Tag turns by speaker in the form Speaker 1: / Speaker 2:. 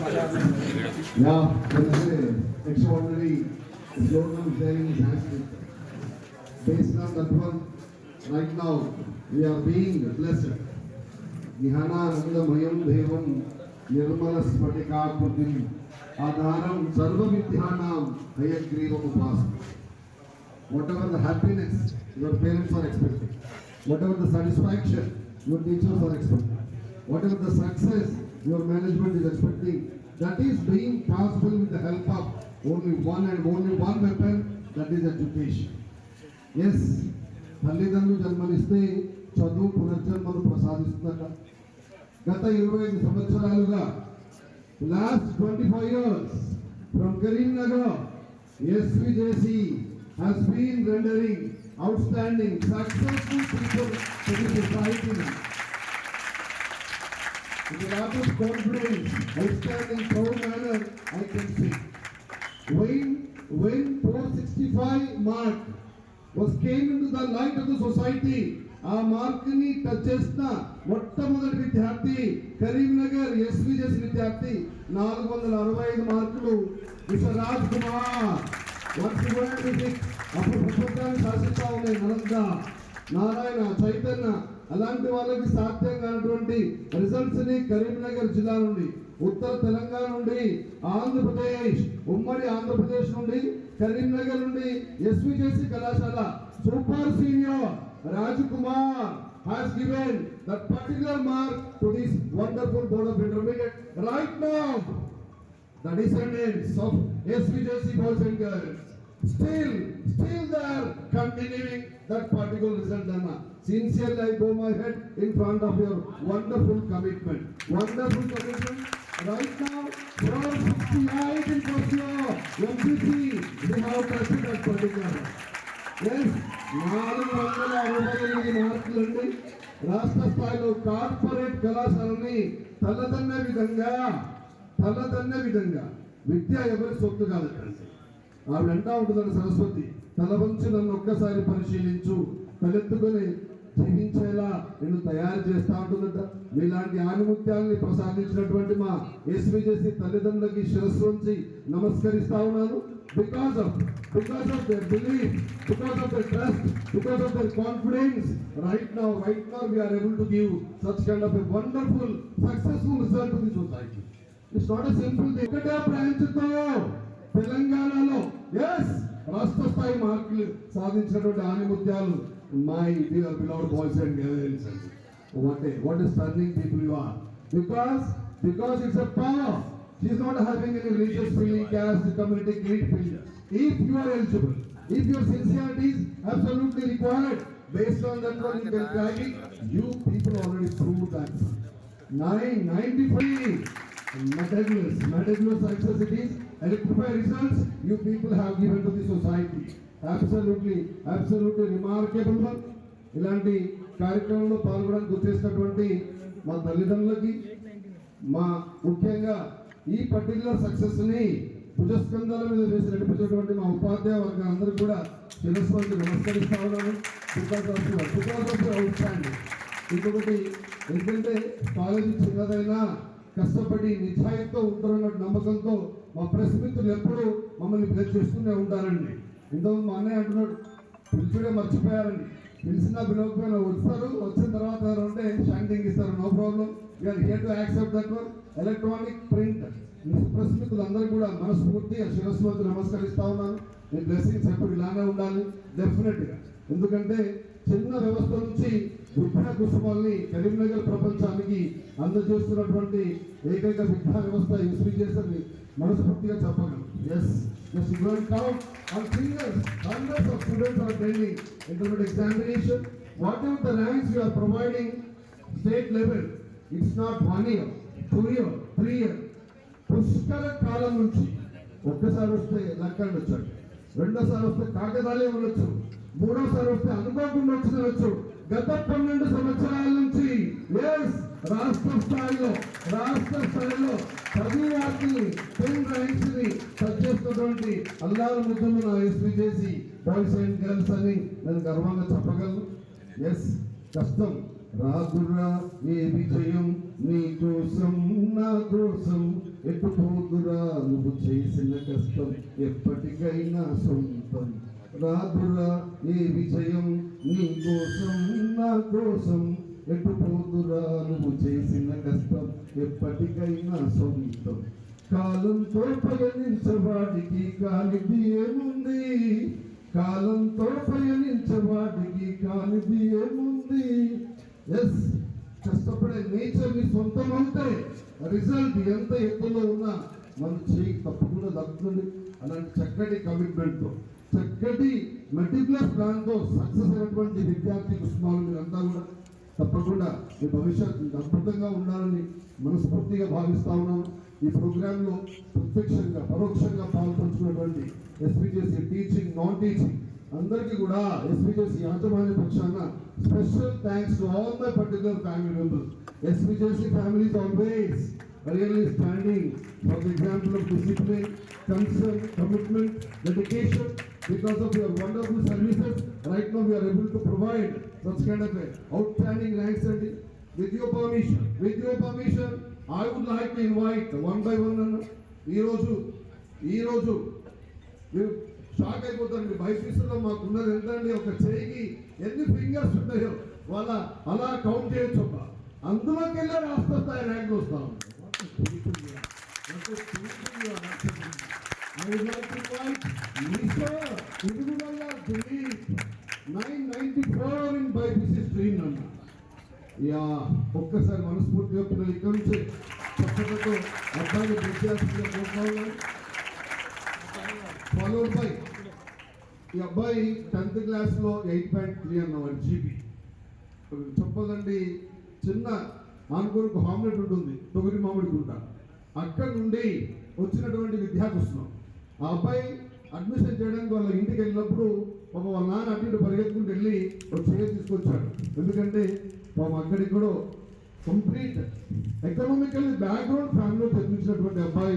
Speaker 1: Yeah, there is an extraordinary slogan there in Sanskrit. Based on that one, right now we are being blessed. Jnananandamaya devam nirmala spatikakrutim adharam sarva vidyanam hayagrivam upasam. Whatever the happiness your parents are expecting, whatever the satisfaction your teachers are expecting, whatever the success your management is expecting, that is being possible with the help of only one weapon, that is education. Yes, తల్లిదండ్రులు జన్మనిస్తే చదువు పునర్జన్మను ప్రసాదిస్తుందట. గత 25 సంవత్సరాలుగా last 25 years from Karimnagar, SVJC has been rendering outstanding successful people to the society. With a lot of confidence, outstanding proud manner, I can say. When 465 mark came into the light of the society, ఆ మార్క్ని touch చేసిన మొట్టమొదటి విద్యార్థి కరీంనగర్ ఎస్విజెస్ విద్యార్థి 465 మార్కులు mister Raj Kumar. అప్పుడు ప్రపంచాన్ని శాసిస్తా ఉన్నాయి నలంద, నారాయణ, చైతన్య, అలాంటి వాళ్ళకి సాధ్యం కానటువంటి రిజల్ట్స్ ని కరీంనగర్ జిల్లా నుండి, ఉత్తర తెలంగాణ నుండి, ఆంధ్రప్రదేశ్, ఉమ్మడి ఆంధ్రప్రదేశ్ నుండి, కరీంనగర్ నుండి ఎస్విజేసి కళాశాల super senior Rajkumar has given that particular mark to this wonderful board of intermediate. Right now, the descendants of SVJC boys and girls still they are continuing that particular result. Dana, sincerely I bow my head in front of your wonderful commitment. Right now, from 68 in first year MPC, we have touched that particular. Yes, 468 మార్కులండి. రాష్ట్ర స్థాయిలో corporate కళాశాలని తలదన్న విధంగా విద్య ఎవరి సొత్తు కాదండి. ఆవిడ అంటా ఉంటుందండి సరస్వతి, తల వంచి నన్ను ఒక్కసారి పరిశీలించు, తలెత్తుకొని జీవించేలా నేను తయారు చేస్తా ఉంటుందట. మీలాంటి ఆనిముత్యాలని ప్రసాదించినటువంటి మా ఎస్విజేసి తల్లిదండ్రులకి శిరస్సు వంచి నమస్కరిస్తా ఉన్నాను. Because of their belief, because of their trust, because of their confidence, right now we are able to give such kind of a wonderful, successful result to the society. It's not a simple thing. ఒకటే branch తో తెలంగాణలో రాష్ట్ర స్థాయి మార్కులు సాధించినటువంటి ఆనిముత్యాలు my dear beloved boys and girls. What a stunning people you are. Because it's a power. She is not having any religious feeling, caste, community, creed feeling. If you are eligible, if your sincerity is absolutely required, based on that one you can crack it. You people already proved that. 995 meticulous success it is. Electrified results you people have given to the society. Absolutely remarkable one. ఇలాంటి కార్యక్రమంలో పాల్గొనడానికి వచ్చేసినటువంటి మా తల్లిదండ్రులకి, మా ముఖ్యంగా ఈ particular success ని భుజస్కంధాల మీద వేసి నడిపించేటువంటి మా ఉపాధ్యాయ వర్గం అందరూ కూడా శిరస్సుకి నమస్కరిస్తా ఉన్నాను. Because of outstanding. ఇంకొకటి ఎందుకంటే కాలేజీ చిన్నదైనా కష్టపడి నిశ్చయంతో ఉంటారన్న నమ్మకంతో మా ప్రెస్ మిత్రులు ఎప్పుడు మమ్మల్ని బ్లెస్ చేస్తూనే ఉంటారండి. ఇంతకుముందు మా అన్నయ్య అంటున్నాడు, పిలిచుడే మర్చిపోయారండి. పిలిచినా పిలవకపోయినా వస్తారు, వచ్చిన తర్వాత అంటే షాంటింగ్ ఇస్తారు, no problem. You are here to accept that one. Electronic print press మిత్రులందరూ కూడా మనస్ఫూర్తిగా శిరస్సు వంచి నమస్కరిస్తా ఉన్నాను. మీ బ్లెస్సింగ్స్ ఎప్పుడు ఇలానే ఉండాలి డెఫినెట్గా. ఎందుకంటే చిన్న వ్యవస్థ నుంచి విద్యా కుసుమాల్ని కరీంనగర్ ప్రపంచానికి అందజేస్తున్నటువంటి ఏకైక విద్యా వ్యవస్థ ఎస్విజేసి మనస్ఫూర్తిగా చెప్పగలను. Just go and count on fingers. Hundreds of students are attending intermediate examination. Whatever the ranks you are providing state level, it's not 1 year, 2 year, 3 year. పుష్కర కాలం నుంచి ఒక్కసారి వస్తే లెక్కలు వచ్చాడు, రెండోసారి వస్తే కాకతాళే ఉండొచ్చు, మూడోసారి వస్తే అనుకోకుండా వచ్చినవచ్చు. గత 12 సంవత్సరాల నుంచి రాష్ట్ర స్థాయిలో 10 వార్తల్ని 10 ర్యాంక్స్ ని టచ్ చేస్తున్నటువంటి అల్లారు ముద్దులు నా ఎస్విజేసి బాయ్స్ అండ్ గర్ల్స్ అని నేను గర్వంగా చెప్పగలను. కష్టం రాదురా ఏ విజయం నీ కోసం నా కోసం ఎటుపోదురా నువ్వు చేసిన కష్టం ఎప్పటికైనా సొంతం రాదురా ఏ విజయం నీ కోసం నా కోసం ఎటుపోదురా నువ్వు చేసిన కష్టం ఎప్పటికైనా సొంతం కాలంతో పయనించవాడికి కానిది ఏముంది కాలంతో పయనించవాడికి కానిది ఏముంది ఎస్ కష్టపడే నేచర్ ని సొంతం అవుతే రిజల్ట్ ఎంత ఎత్తులో ఉన్నా మన చేయి తప్పకుండా దక్కుతుంది అలాంటి చక్కటి కమిట్మెంట్ తో చక్కటి మెటిక్యులస్ ప్లాన్ తో సక్సెస్ అయినటువంటి విద్యార్థి కుసుమాలు మీరంతా కూడా తప్పకుండా మీ భవిష్యత్తు అద్భుతంగా ఉండాలని మనస్ఫూర్తిగా భావిస్తా ఉన్నాను ఈ ప్రోగ్రామ్ లో ప్రత్యక్షంగా పరోక్షంగా పాల్పంచుకున్నటువంటి ఎస్పీజేసీ టీచింగ్ నాన్ టీచింగ్ అందరికీ కూడా ఎస్పీజేసీ యాజమాన్య పక్షాన special thanks to all my particular family members SPJC family is always really standing for the example of discipline, concern, commitment, dedication. Because of your wonderful services, right now we are able to provide such kind of a outstanding ranks. And with your permission, I would like to invite one by one. ఈ రోజు మీరు shock అయిపోతారండి. బైపీసీలో మాకున్నది ఎంతండి, ఒక చేయికి ఎన్ని fingers ఉంటాయో వాళ్ళ అలా count చేయొచ్చు. అందులోకి వెళ్ళే రాష్ట్ర స్థాయి ర్యాంకులు వస్తాం. I would like to invite Mr. Idugala Dilip, 994 in BIPC stream number. ఒక్కసారి మనస్ఫూర్తిగా పిల్లలు ఇక్కడ నుంచి చక్కతో అబ్బాయి విద్యార్థులుగా కోరుకోవాలి. ఫాలోడ్ బై ఈ అబ్బాయి 10th క్లాస్లో 8.3 అన్నవాడు జీబీ. చెప్పదండి, చిన్న ఆనుకోనికి హామ్లెట్ ఉంటుంది తొగరి మామిడి గుంట, అక్కడ నుండి వచ్చినటువంటి విద్యార్థుస్తున్నాం. ఆ అబ్బాయి అడ్మిషన్ చేయడానికి వాళ్ళ ఇంటికి వెళ్ళినప్పుడు వాళ్ళ నాన్న అటు ఇటు పరిగెత్తుకుంటూ వెళ్ళి ఒక చైర్ తీసుకొచ్చాడు. ఎందుకంటే అక్కడికి కూడా కంప్లీట్ ఎకనామికల్ బ్యాక్గ్రౌండ్ ఫ్యామిలీలో చదివించినటువంటి అబ్బాయి